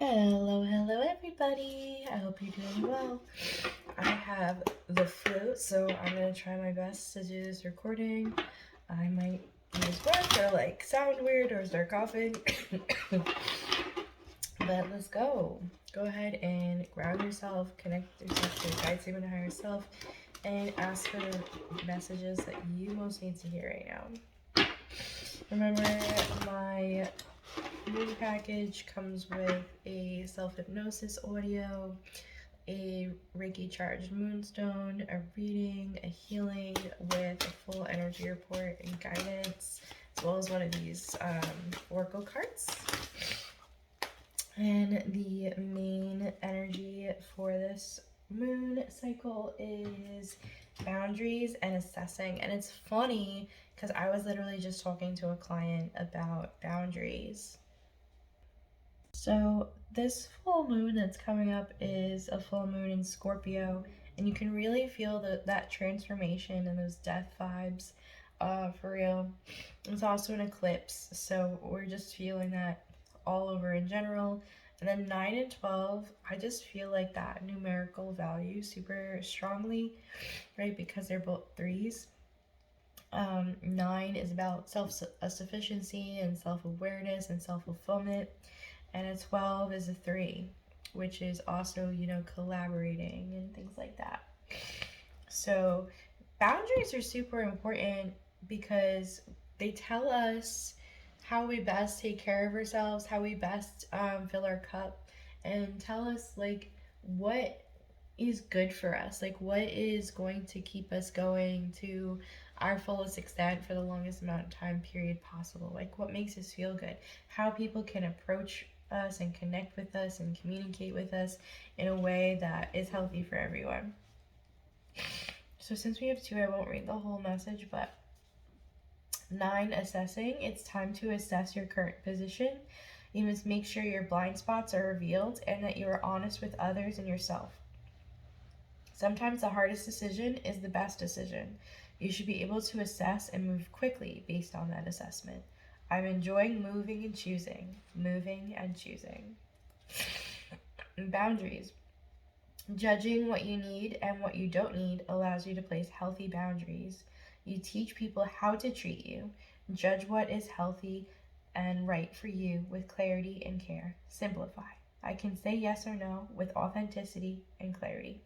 Hello everybody. I hope you're doing well. I have the flu, so I'm gonna try my best to do this recording. I might use breath or sound weird or start coughing. But let's go. Go ahead and ground yourself, connect yourself to your guide signal and higher self, and ask for the messages that you most need to hear right now. Remember, my movie package comes with a self-hypnosis audio, a Reiki charged moonstone, a reading, a healing with a full energy report and guidance, as well as one of these oracle cards. And the main energy for this moon cycle is boundaries and assessing. And it's funny because I was literally just talking to a client about boundaries. So this full moon that's coming up is a full moon in Scorpio, and you can really feel that transformation and those death vibes for real. It's also an eclipse, so we're just feeling that all over in general. And then 9 and 12, I just feel like that numerical value super strongly, right? Because they're both threes. 9 is about self-sufficiency and self-awareness and self-fulfillment. And a 12 is a 3, which is also, collaborating and things like that. So boundaries are super important because they tell us how we best take care of ourselves, how we best fill our cup, and tell us what is good for us, what is going to keep us going to our fullest extent for the longest amount of time period possible, what makes us feel good, how people can approach us and connect with us and communicate with us in a way that is healthy for everyone. So since we have 2, I won't read the whole message, but 9, assessing. It's time to assess your current position. You must make sure your blind spots are revealed and that you are honest with others and yourself. Sometimes the hardest decision is the best decision. You should be able to assess and move quickly based on that assessment. I'm enjoying moving and choosing. Moving and choosing. Boundaries. Judging what you need and what you don't need allows you to place healthy boundaries. You teach people how to treat you. Judge what is healthy and right for you with clarity and care. Simplify. I can say yes or no with authenticity and clarity.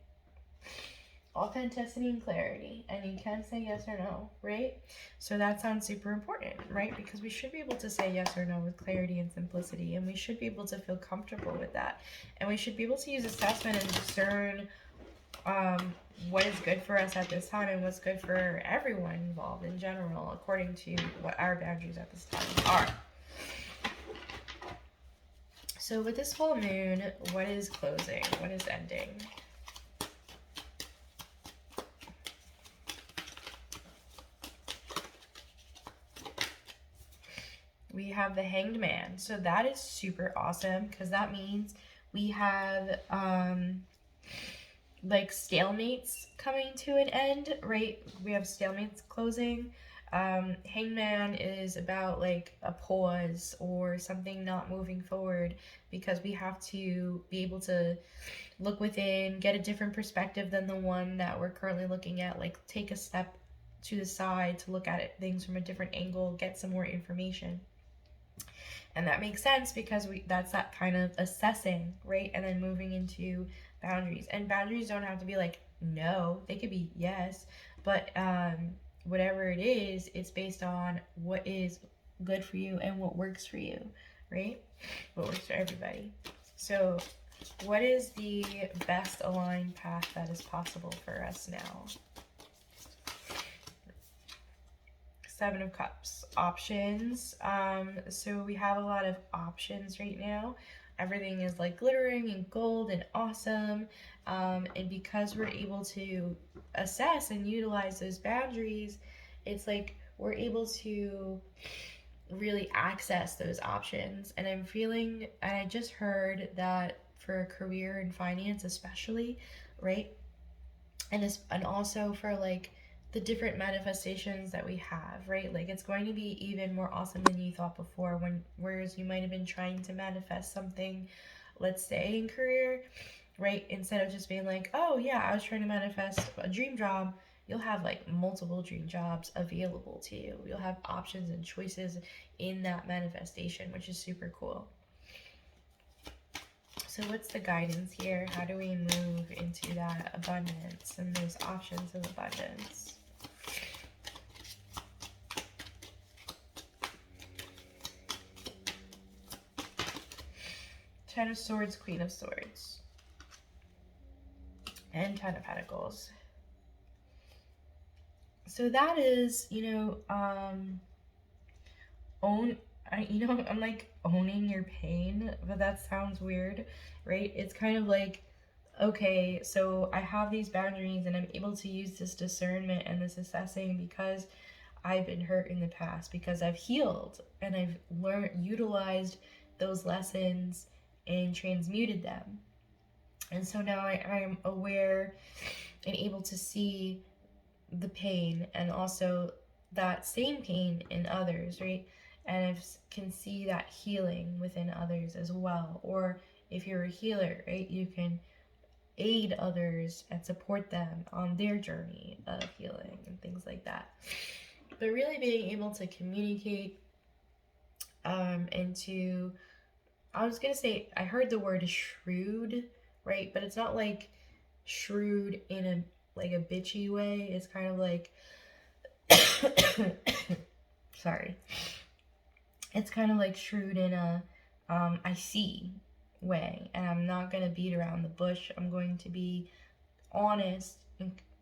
Authenticity and clarity, and you can say yes or no, right? So that sounds super important, right? Because we should be able to say yes or no with clarity and simplicity, and we should be able to feel comfortable with that, and we should be able to use assessment and discern what is good for us at this time and what's good for everyone involved in general, according to what our boundaries at this time are. So with this full moon, what is closing? What is ending? We have the Hanged Man. So that is super awesome because that means we have stalemates coming to an end, right? We have stalemates closing. Hangman is about a pause or something not moving forward because we have to be able to look within, get a different perspective than the one that we're currently looking at, take a step to the side to look at things from a different angle, get some more information. And that makes sense because that's that kind of assessing, right? And then moving into boundaries. And boundaries don't have to be no, they could be yes, but whatever it is, it's based on what is good for you and what works for you, right? What works for everybody. So what is the best aligned path that is possible for us now? 7 of Cups. Options. So we have a lot of options right now. Everything is glittering and gold and awesome. And because we're able to assess and utilize those boundaries, it's we're able to really access those options. And I'm feeling, and I just heard that for a career and finance especially, right? And also for the different manifestations that we have, right? It's going to be even more awesome than you thought before, whereas you might have been trying to manifest something let's say in career, right? Instead of just being like, oh yeah, I was trying to manifest a dream job, you'll have like multiple dream jobs available to you. You'll have options and choices in that manifestation, which is super cool. So what's the guidance here? How do we move into that abundance and those options of abundance? Ten of Swords, Queen of Swords, and Ten of Pentacles. So that is, I'm like owning your pain, but that sounds weird, right? It's kind of like, okay, so I have these boundaries and I'm able to use this discernment and this assessing because I've been hurt in the past, because I've healed and I've utilized those lessons and transmuted them. And so now I'm aware and able to see the pain and also that same pain in others, right? And I can see that healing within others as well. Or if you're a healer, right, you can aid others and support them on their journey of healing and things like that. But really being able to communicate and to, I was gonna say, I heard the word shrewd, right? But it's not like shrewd in a like a bitchy way. It's kind of like sorry. It's kind of like shrewd in a I see way, and I'm not gonna beat around the bush. I'm going to be honest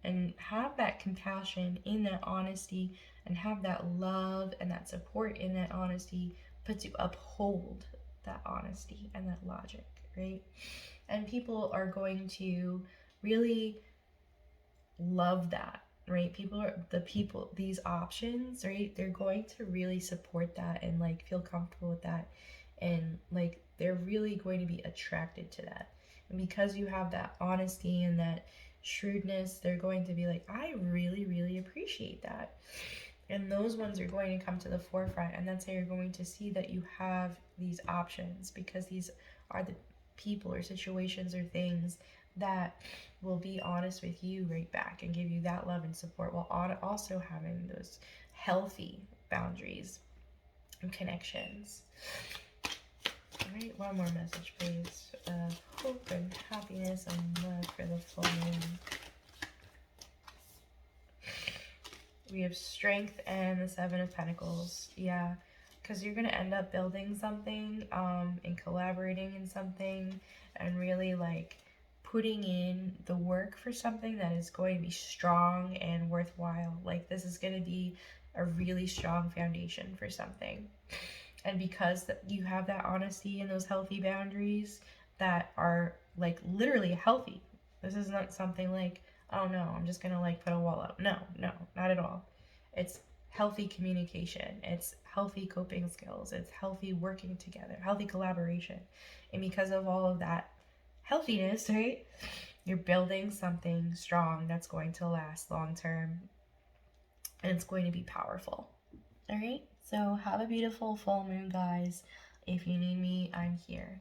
and have that compassion in that honesty and have that love and that support in that honesty, but to uphold that honesty and that logic, right? And people are going to really love that, right? These options, right? They're going to really support that and like feel comfortable with that, and like they're really going to be attracted to that. And because you have that honesty and that shrewdness, they're going to be like, I really, really appreciate that. And those ones are going to come to the forefront, and that's how you're going to see that you have these options, because these are the people or situations or things that will be honest with you right back and give you that love and support, while also having those healthy boundaries and connections. All right, one more message, please. Hope and happiness and love for the full moon. We have strength and the Seven of Pentacles. Yeah, because you're going to end up building something and collaborating in something and really like putting in the work for something that is going to be strong and worthwhile. Like this is going to be a really strong foundation for something. And because you have that honesty and those healthy boundaries that are like literally healthy. This is not something like, oh no, I'm just gonna like put a wall up. No, not at all. It's healthy communication. It's healthy coping skills. It's healthy working together, healthy collaboration. And because of all of that healthiness, right, you're building something strong that's going to last long term, and it's going to be powerful. All right, so have a beautiful full moon, guys. If you need me, I'm here.